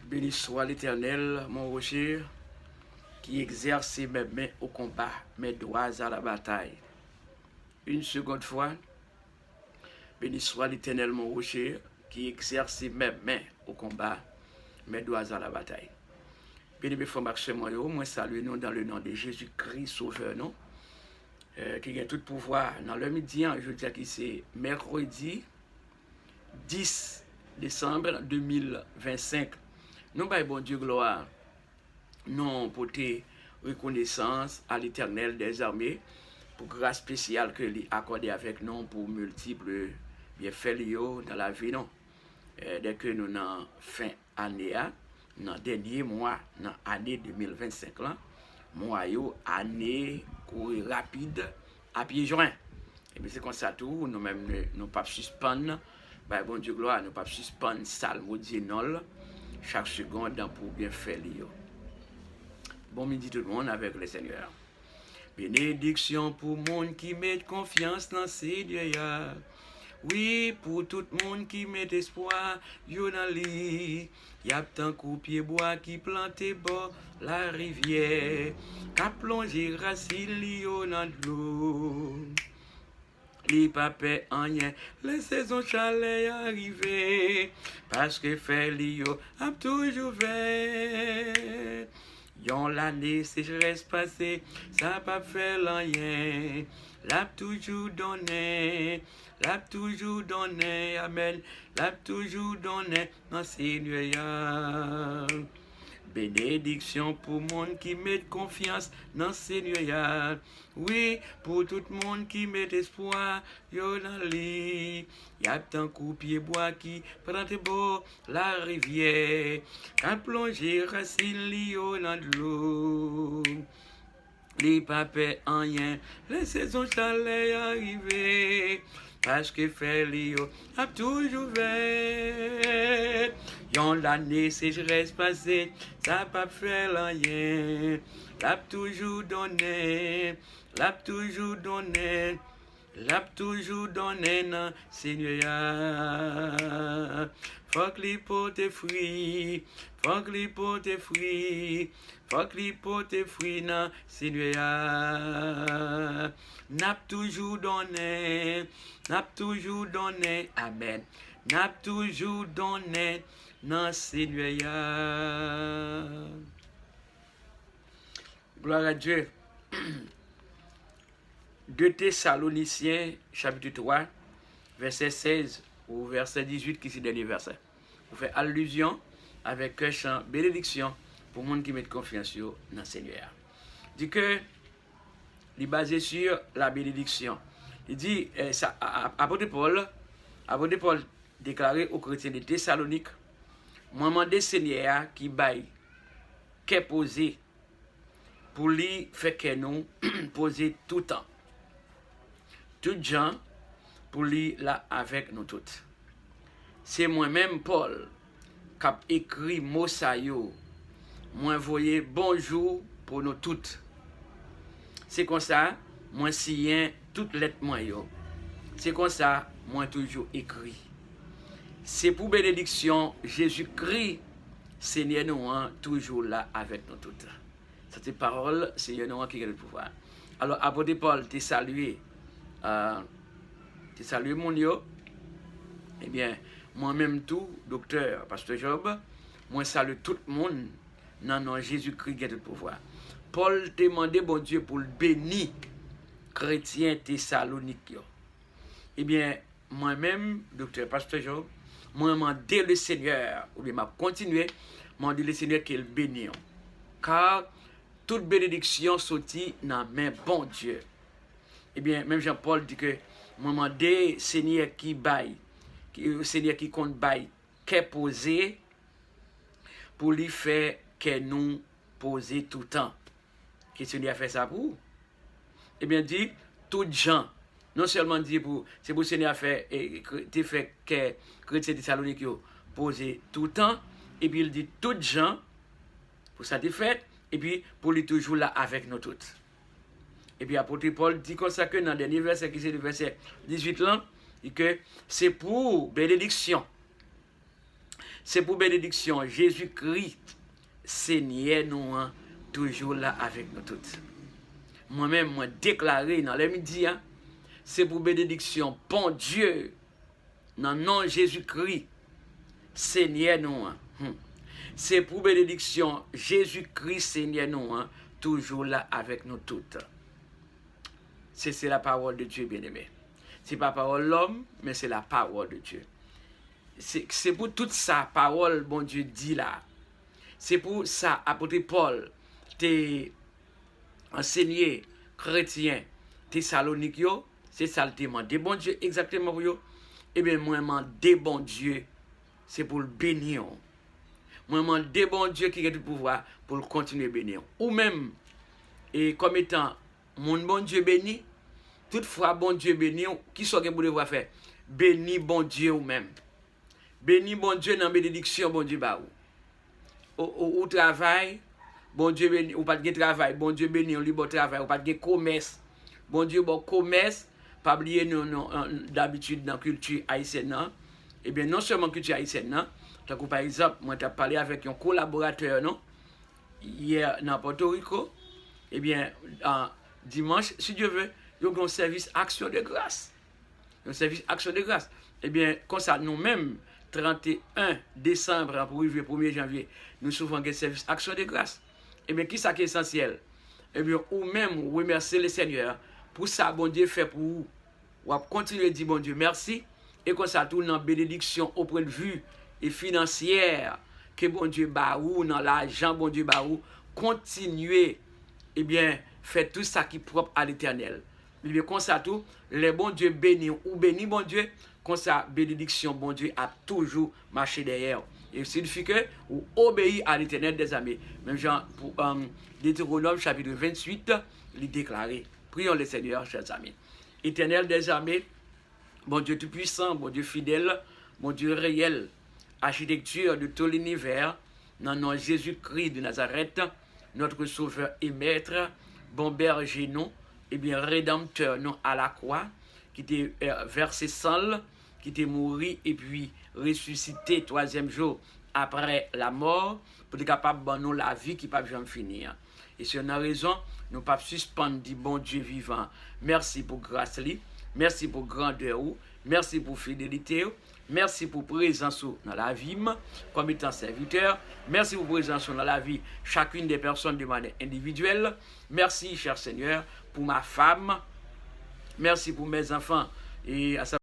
Béni soit l'Éternel, mon rocher, qui exerce mes mains au combat, mes doigts à la bataille. Une seconde fois, béni soit l'Éternel, mon rocher, qui exerce mes mains au combat, mes doigts à la bataille. Béni mes frères Maxime, moi salue nous dans le nom de Jésus-Christ, Sauveur, non? Qui a tout pouvoir. Dans le midi, je dis que c'est mercredi 10 décembre 2025. Nous, bon Dieu, gloire. Nous porter reconnaissance à l'Éternel des armées pour grâce spéciale que lui accordé avec nous pour multiples bienfaits dans la vie. Non? Dès que nous avons fin année, dans le dernier mois, dans l'année 2025, là, mois année rapide à pied joint. Et bien c'est comme ça tout, nous-mêmes nous pas suspendre, ben bon Dieu gloire, nous pas suspendre salmo dinol chaque seconde pour bien faire l'io. Bon midi tout le monde avec le Seigneur. Bénédiction pour monde qui met confiance dans Seigneur. Oui, pour tout le monde qui met espoir, yo dans li. Y a tant coup pied bois qui planté bord la rivière, qu'a plongé racine li yo dans l'eau. Li pa pe rien, les saisons chalet arrivé, parce que fait li yo a toujours vert. Yon l'année sécheresse passée, ça pas fait rien. L'a toujours donné, amen. L'a toujours donné dans Seigneur. Bénédiction pour monde qui met confiance dans Seigneur. Oui, pour tout le monde qui met espoir, yo dans li. Y a tant coup pied bois qui prend beau la rivière, qu'à plonger racine li yo dans l'eau. Li pa pe rien, les saisons chalet arrivé, parce que fait li yo a toujours vert. Yon l'année sécheresse passée, ça pas fait rien. L'a toujours donné, l'a toujours donné nan Seigneur. Faut que li porte fruit, faut que li porte fruit, faut que li porte fruit nan Seigneur. N'a toujours donné, amen. N'a toujours donné nan Seigneur. Gloire à Dieu. 2 Thessaloniciens, chapitre 3, verset 16 ou verset 18, qui est le dernier verset. Vous faites allusion avec un chant bénédiction pour les gens qui mettent confiance dans le Seigneur. Il dit que il est basé sur la bénédiction. Il dit, apôtre Paul déclaré aux chrétiens de Thessalonique, moi demandé Seigneur qui baille, qui est posé, pour lui faire que nous poser tout le temps. Tout gens pour lui là avec nous toutes. C'est moi-même Paul qui a écrit mot ça yo. Moi voyez bonjour pour nous toutes. C'est comme ça moi signe toutes lettres moi yo. C'est comme ça moi toujours écrit. C'est pour bénédiction Jésus-Christ Seigneur nous toujours là avec nous toutes. Cette parole Seigneur nous qui a le pouvoir. Alors apôtre Paul te salué mon yo. Eh bien, moi-même tout, docteur, pasteur Job, moi salue tout le monde dans le nom de Jésus-Christ qui a le pouvoir. Paul te demandé, bon Dieu, pour le bénir chrétien Thessalonique. Eh bien, moi-même, docteur, pasteur Job, moi, demandé le Seigneur, ou bien m'a continué, m'a dit le Seigneur qu'il bénisse. Car toute bénédiction sortit dans la main bon Dieu. Eh bien, même Jean-Paul dit que, moi, demandé Seigneur qui baille, Seigneur qui compte bail, qu'est posé pour lui faire que nous poser tout le temps. Qui Seigneur a fait ça pour? Eh bien, dit, tout gens, non seulement dit pour, c'est pour Seigneur a fait, tu fait que chrétien de Thessalonique poser tout le temps, et puis il dit, tout gens, pour ça tu fait, et puis pour lui toujours là avec nous toutes. Et puis apôtre Paul dit comme ça que dans le dernier verset, qui c'est le verset 18 là, dit que c'est pour bénédiction. C'est pour bénédiction Jésus-Christ, Seigneur nous, hein, toujours là avec nous toutes. Moi-même, moi déclaré dans les midi, hein, c'est pour bénédiction, bon Dieu, dans le nom de Jésus-Christ, Seigneur nous. Hein. C'est pour bénédiction, Jésus-Christ, Seigneur nous, hein, toujours là avec nous toutes. C'est la parole de Dieu, bien-aimé. Ce n'est pas la parole de l'homme, mais c'est la parole de Dieu. C'est pour toute sa parole, bon Dieu dit là. C'est pour ça, apôtre Paul, t'es enseigné chrétien, t'es salonique, c'est ça le demande. Des bon Dieu exactement pour yo. Eh bien, moi, des bon Dieu, c'est pour le bénir. Moi, des bon Dieu qui a du pouvoir pour le continuer à bénir. Ou même, et comme étant mon bon Dieu béni, toutefois, bon Dieu béni, qui soit que vous devez faire? Béni bon Dieu ou même. Béni bon Dieu dans la bénédiction, bon Dieu bah au travail, bon Dieu béni, ou pas de travail, bon Dieu béni, on libre travail, ou pas de commerce, bon Dieu bon commerce, pas oublier non d'habitude dans la culture haïtienne, et bien non seulement culture haïtienne, par exemple, moi j'ai parlé avec un collaborateur non, hier dans Porto Rico, et bien dimanche, si Dieu veut, il y a un service action de grâce. Un service action de grâce. Eh bien, comme ça, nous-mêmes, 31 décembre pour arriver 1er janvier, nous souvent un service action de grâce. Eh bien, qui ça qui est essentiel? Eh bien, ou même remercier le Seigneur pour ça, bon Dieu fait pour vous. Ou continuer à dire, bon Dieu, merci. Et comme ça, tout dans bénédiction au point de vue et financière, que bon Dieu baou, dans l'argent, bon Dieu baou, continuer, eh bien, faire tout ça qui est propre à l'éternel. Eh bien, comme ça, tout, les bons Dieu bénis ou bénis, bon Dieu, comme ça, bénédiction, bon Dieu, a toujours marché derrière. Et ça signifie que vous obéissez à l'éternel des armées. Même Jean, pour Deutéronome chapitre 28, il déclaré. Prions le Seigneur, chers amis. Éternel des armées, bon Dieu tout-puissant, bon Dieu fidèle, bon Dieu réel, architecture de tout l'univers, dans le nom de Jésus-Christ de Nazareth, notre sauveur et maître, bon berger nous, et bien rédempteur nous à la croix, qui était versé sang, qui était mort et puis ressuscité troisième jour après la mort, pour être capable de nous la vie qui ne peut jamais finir. Et si on a raison, nous ne pouvons pas suspendre du bon Dieu vivant. Merci pour grâce, merci pour grandeur, merci pour fidélité, merci pour présence dans la vie, comme étant serviteur. Merci pour présence dans la vie, chacune des personnes de manière individuelle. Merci, cher Seigneur, pour ma femme. Merci pour mes enfants. Et à